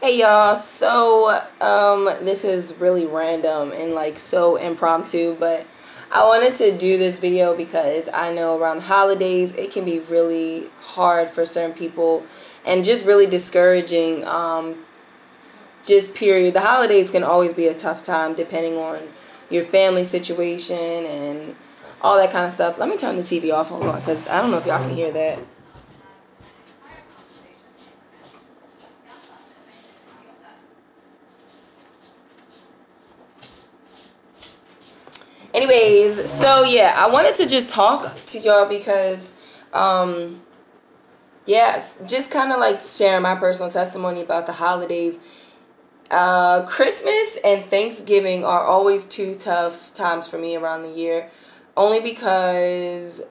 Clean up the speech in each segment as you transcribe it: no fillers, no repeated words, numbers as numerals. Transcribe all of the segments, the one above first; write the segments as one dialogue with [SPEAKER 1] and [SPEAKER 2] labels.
[SPEAKER 1] Hey y'all, this is really random and like so impromptu, but I wanted to do this video because I know around the holidays it can be really hard for certain people and just really discouraging. Just period. The holidays can always be a tough time depending on your family situation and all that kind of stuff. Let me turn the TV off, hold on, because I don't know if y'all can hear that. Anyways, so yeah, I wanted to just talk to y'all because, yes, just kind of like sharing my personal testimony about the holidays. Christmas and Thanksgiving are always two tough times for me around the year, only because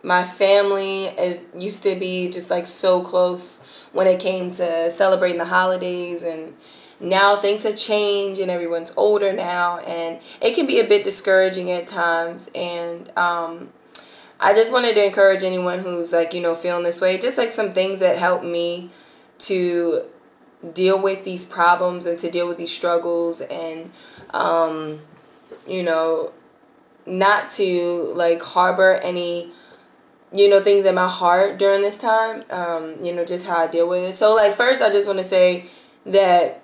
[SPEAKER 1] my family used to be just like so close when it came to celebrating the holidays, and now things have changed and everyone's older now, and it can be a bit discouraging at times. And I just wanted to encourage anyone who's like, feeling this way, just like some things that help me to deal with these problems and to deal with these struggles, and you know not to like harbor any things in my heart during this time. Just how I deal with it. So like, first I just want to say that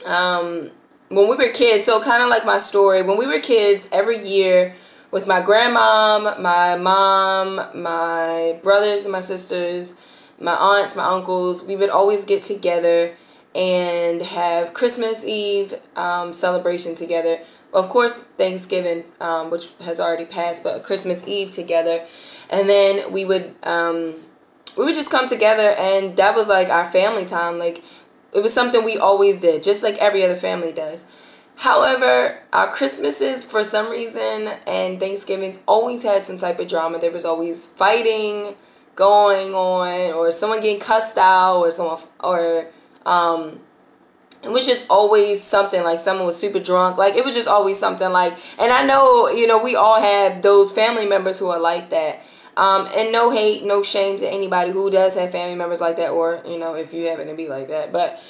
[SPEAKER 1] when we were kids, so kind of like my story, when we were kids, every year with my grandmom, my mom, my brothers and my sisters, my aunts, my uncles, we would always get together and have Christmas Eve celebration together. Of course, Thanksgiving, which has already passed, but Christmas Eve together. And then we would just come together, and that was like our family time. Like, it was something we always did, just like every other family does. However, our Christmases, for some reason, and Thanksgivings always had some type of drama. There was always fighting going on, or someone getting cussed out, or it was just always something, like someone was super drunk. Like, it was just always something like, and I know, we all have those family members who are like that. And no hate, no shame to anybody who does have family members like that, or, if you happen to be like that. But,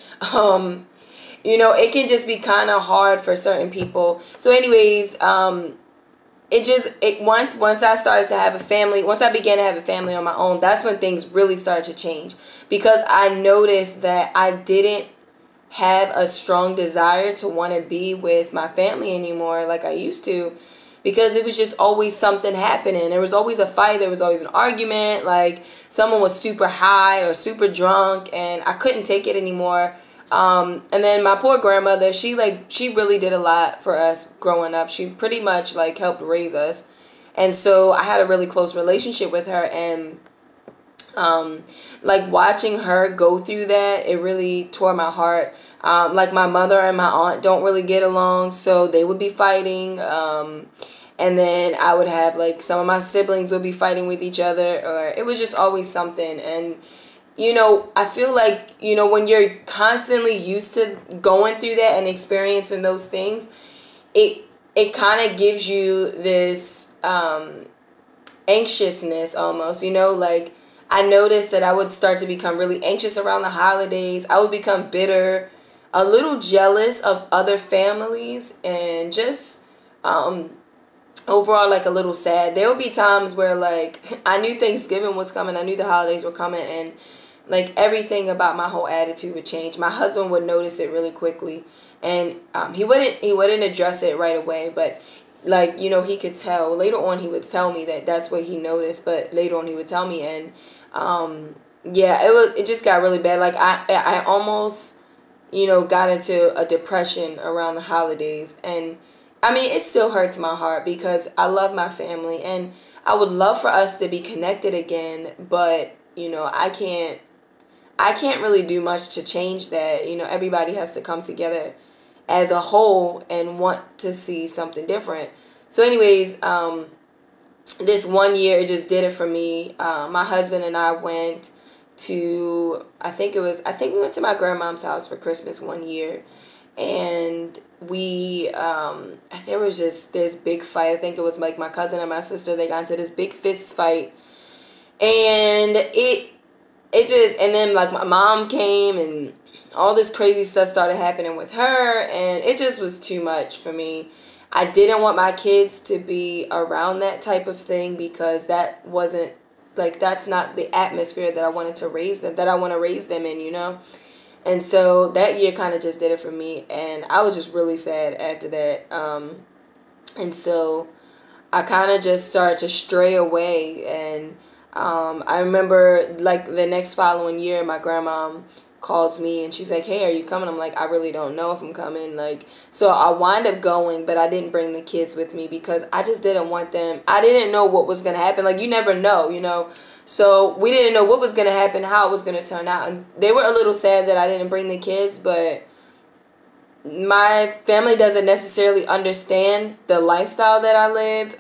[SPEAKER 1] it can just be kind of hard for certain people. So anyways, once I started to have a family, once I began to have a family on my own, that's when things really started to change, because I noticed that I didn't have a strong desire to want to be with my family anymore like I used to, because it was just always something happening. There was always a fight, there was always an argument, like someone was super high or super drunk, and I couldn't take it anymore. And then my poor grandmother, she really did a lot for us growing up. She pretty much like helped raise us. And so I had a really close relationship with her, and like watching her go through that, it really tore my heart. Like, my mother and my aunt don't really get along, so they would be fighting. And then I would have like some of my siblings would be fighting with each other, or it was just always something. And I feel like, when you're constantly used to going through that and experiencing those things, it kind of gives you this anxiousness almost, like, I noticed that I would start to become really anxious around the holidays. I would become bitter, a little jealous of other families, and just overall like a little sad. There would be times where like I knew Thanksgiving was coming, I knew the holidays were coming, and like everything about my whole attitude would change. My husband would notice it really quickly, and he wouldn't address it right away, but like, he could tell. Later on he would tell me that that's what he noticed, but later on he would tell me. And yeah, it just got really bad. Like, I almost got into a depression around the holidays. And I mean, it still hurts my heart because I love my family, and I would love for us to be connected again, but I can't really do much to change that. Everybody has to come together as a whole and want to see something different. So anyways, this one year, it just did it for me. My husband and I went to, I think we went to my grandmom's house for Christmas one year, and there was just this big fight. I think it was like my cousin and my sister, they got into this big fist fight, and it just, and then like my mom came and all this crazy stuff started happening with her, and it just was too much for me. I didn't want my kids to be around that type of thing because that wasn't, like, that's not the atmosphere that I wanted to raise them, that I want to raise them in, you know? And so that year kind of just did it for me, and I was just really sad after that. And so I kind of just started to stray away, and I remember, like, the next following year, my grandma calls me and she's like, hey, are you coming? I'm like, I really don't know if I'm coming. Like, so I wind up going, but I didn't bring the kids with me because I just didn't want them. I didn't know what was going to happen. Like, you never know, you know. So we didn't know what was going to happen, how it was going to turn out. And they were a little sad that I didn't bring the kids, but my family doesn't necessarily understand the lifestyle that I live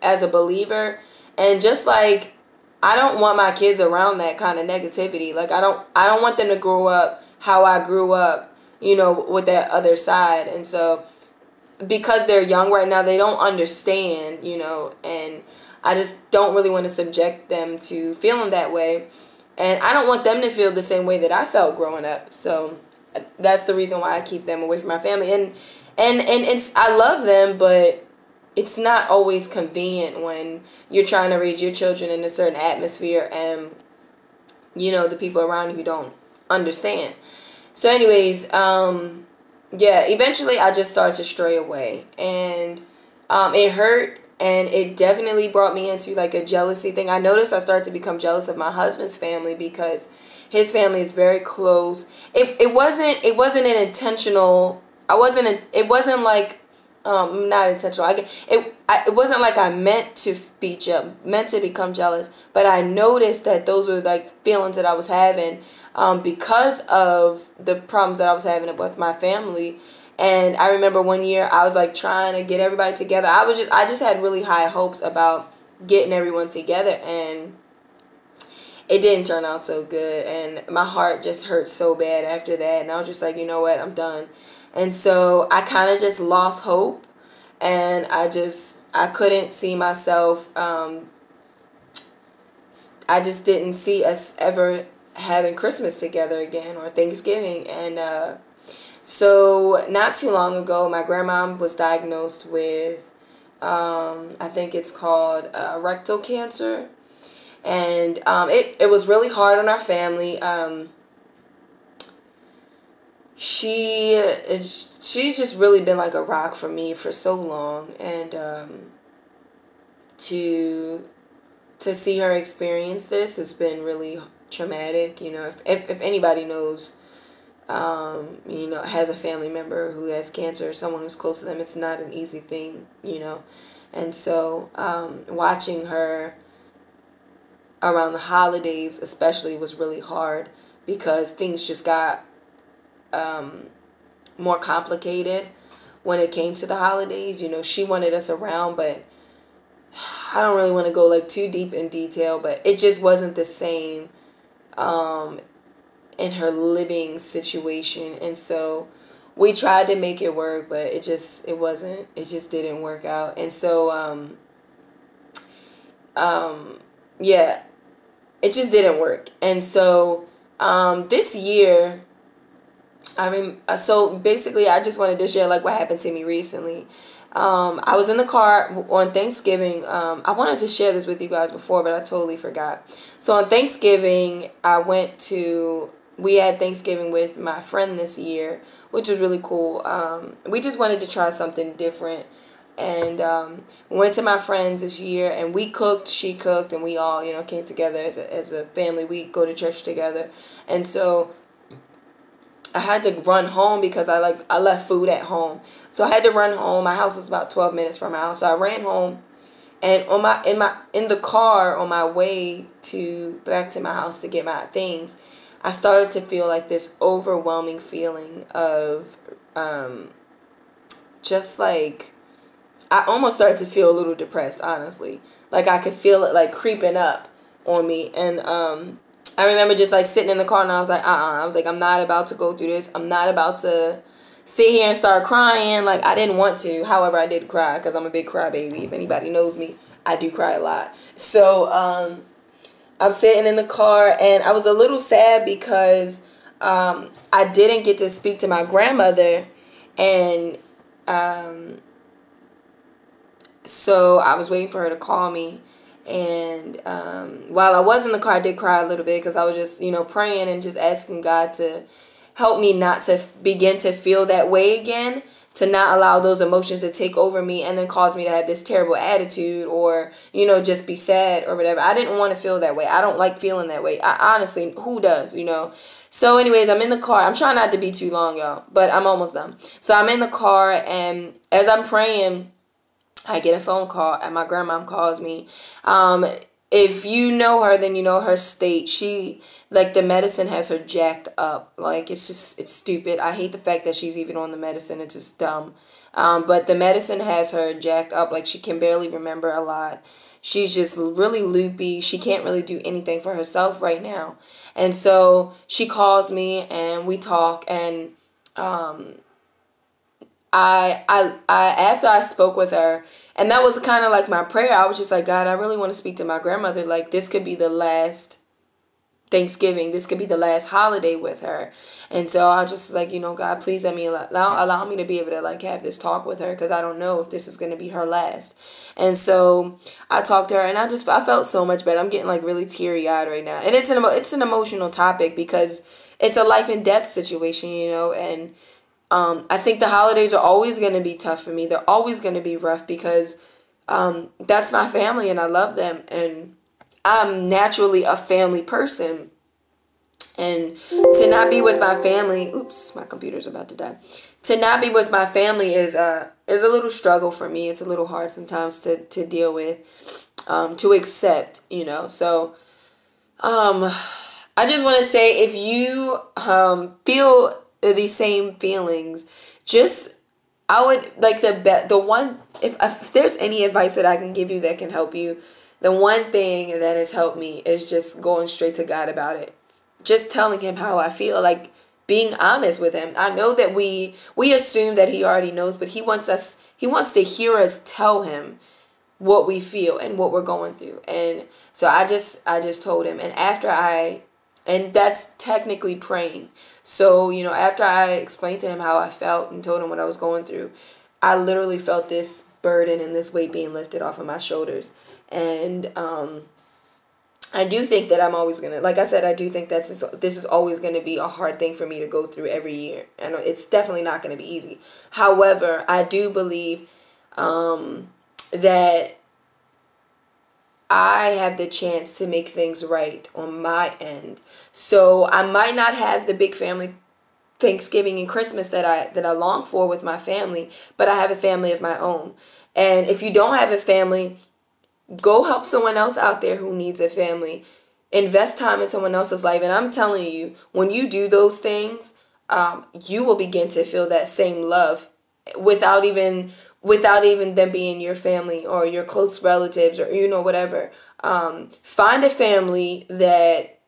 [SPEAKER 1] as a believer. And just like, I don't want my kids around that kind of negativity. Like, I don't want them to grow up how I grew up, you know, with that other side. And so because they're young right now, they don't understand, you know, and I just don't really want to subject them to feeling that way. And I don't want them to feel the same way that I felt growing up. So that's the reason why I keep them away from my family. And it's, I love them, but it's not always convenient when you're trying to raise your children in a certain atmosphere and, you know, the people around you don't understand. So anyways, yeah, eventually I just started to stray away, and it hurt, and it definitely brought me into like a jealousy thing. I noticed I started to become jealous of my husband's family because his family is very close. It wasn't an intentional, it wasn't like, not intentional. It wasn't like I meant to become jealous, but I noticed that those were like feelings that I was having because of the problems that I was having with my family. And I remember one year I was like trying to get everybody together. I just had really high hopes about getting everyone together, and it didn't turn out so good, and my heart just hurt so bad after that. And I was just like, you know what, I'm done. And so I kind of just lost hope, and I couldn't see myself, I just didn't see us ever having Christmas together again or Thanksgiving. And so not too long ago, my grandma was diagnosed with, I think it's called rectal cancer. And it was really hard on our family. She's just really been like a rock for me for so long, and to see her experience this has been really traumatic. You know, if anybody knows, you know, has a family member who has cancer or someone who's close to them, it's not an easy thing, you know. And so watching her around the holidays especially was really hard because things just got more complicated when it came to the holidays. You know, she wanted us around, but I don't really want to go like too deep in detail, but it just wasn't the same in her living situation. And so we tried to make it work, but it just didn't work out. And so yeah, it just didn't work. And so this year, so basically I just wanted to share like what happened to me recently. I was in the car on Thanksgiving. I wanted to share this with you guys before, but I totally forgot. So on Thanksgiving, we had Thanksgiving with my friend this year, which was really cool. We just wanted to try something different. And we went to my friends this year, and we cooked, she cooked, and we all, you know, came together as a family. We go to church together. And so I had to run home because I left food at home. So I had to run home. My house is about 12 minutes from my house. So I ran home, and in the car on my way back to my house to get my things, I started to feel like this overwhelming feeling of just like, I almost started to feel a little depressed, honestly. Like I could feel it like creeping up on me. And I remember just like sitting in the car, and I was like, I was like, I'm not about to go through this. I'm not about to sit here and start crying. Like, I didn't want to. However, I did cry because I'm a big crybaby. If anybody knows me, I do cry a lot. So I'm sitting in the car, and I was a little sad because I didn't get to speak to my grandmother, and so I was waiting for her to call me. And while I was in the car, I did cry a little bit because I was just, praying and just asking God to help me not to begin to feel that way again, to not allow those emotions to take over me and then cause me to have this terrible attitude or, just be sad or whatever. I didn't want to feel that way. I don't like feeling that way. Honestly, who does, So anyways, I'm in the car. I'm trying not to be too long, y'all, but I'm almost done. So I'm in the car, and as I'm praying, I get a phone call, and my grandmom calls me. If you know her, then you know her state. She, like, the medicine has her jacked up. Like, it's stupid. I hate the fact that she's even on the medicine. It's just dumb. But the medicine has her jacked up. Like, she can barely remember a lot. She's just really loopy. She can't really do anything for herself right now. And so she calls me, and we talk, and I after I spoke with her, and that was kind of like my prayer. I was just like, God, I really want to speak to my grandmother. Like, this could be the last Thanksgiving. This could be the last holiday with her. And so I was just like, God, please let me allow me to be able to like have this talk with her, because I don't know if this is going to be her last. And so I talked to her, and I felt so much better. I'm getting like really teary eyed right now, and it's an emotional topic because it's a life and death situation, and I think the holidays are always going to be tough for me. They're always going to be rough because that's my family, and I love them, and I'm naturally a family person. And to not be with my family, oops, my computer's about to die. To not be with my family is a little struggle for me. It's a little hard sometimes to deal with, to accept, So I just want to say, if you feel these same feelings, I would like if there's any advice that I can give you that can help you, the one thing that has helped me is just going straight to God about it. Just telling him how I feel, like being honest with him. I know that we assume that he already knows, but he wants to hear us tell him what we feel and what we're going through. And so I just told him, and that's technically praying. So, after I explained to him how I felt and told him what I was going through, I literally felt this burden and this weight being lifted off of my shoulders. And I do think that I'm always going to, like I said, I do think that this is always going to be a hard thing for me to go through every year. And it's definitely not going to be easy. However, I do believe that I have the chance to make things right on my end. So I might not have the big family Thanksgiving and Christmas that I long for with my family, but I have a family of my own. And if you don't have a family, go help someone else out there who needs a family. Invest time in someone else's life. And I'm telling you, when you do those things, you will begin to feel that same love without even them being your family or your close relatives or whatever. Find a family that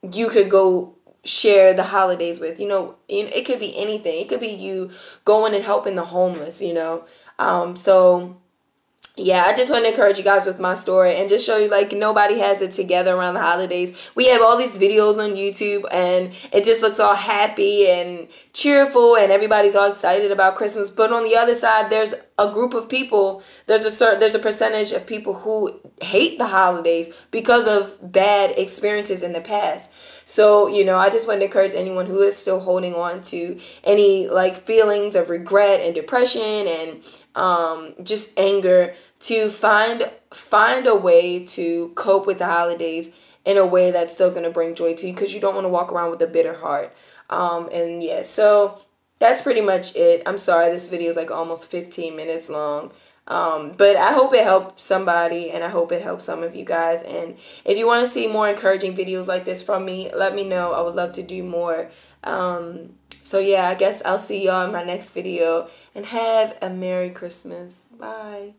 [SPEAKER 1] you could go share the holidays with. It could be anything. It could be you going and helping the homeless. So yeah, I just want to encourage you guys with my story and just show you like nobody has it together around the holidays. We have all these videos on YouTube, and it just looks all happy and cheerful, and everybody's all excited about Christmas. But on the other side, there's a group of people, there's a percentage of people who hate the holidays because of bad experiences in the past. So, I just want to encourage anyone who is still holding on to any like feelings of regret and depression and just anger to find a way to cope with the holidays in a way that's still going to bring joy to you, because you don't want to walk around with a bitter heart. And yeah, so that's pretty much it. I'm sorry, this video is like almost 15 minutes long. But I hope it helped somebody, and I hope it helps some of you guys. And if you want to see more encouraging videos like this from me, let me know. I would love to do more. So yeah, I guess I'll see y'all in my next video, and have a Merry Christmas. Bye.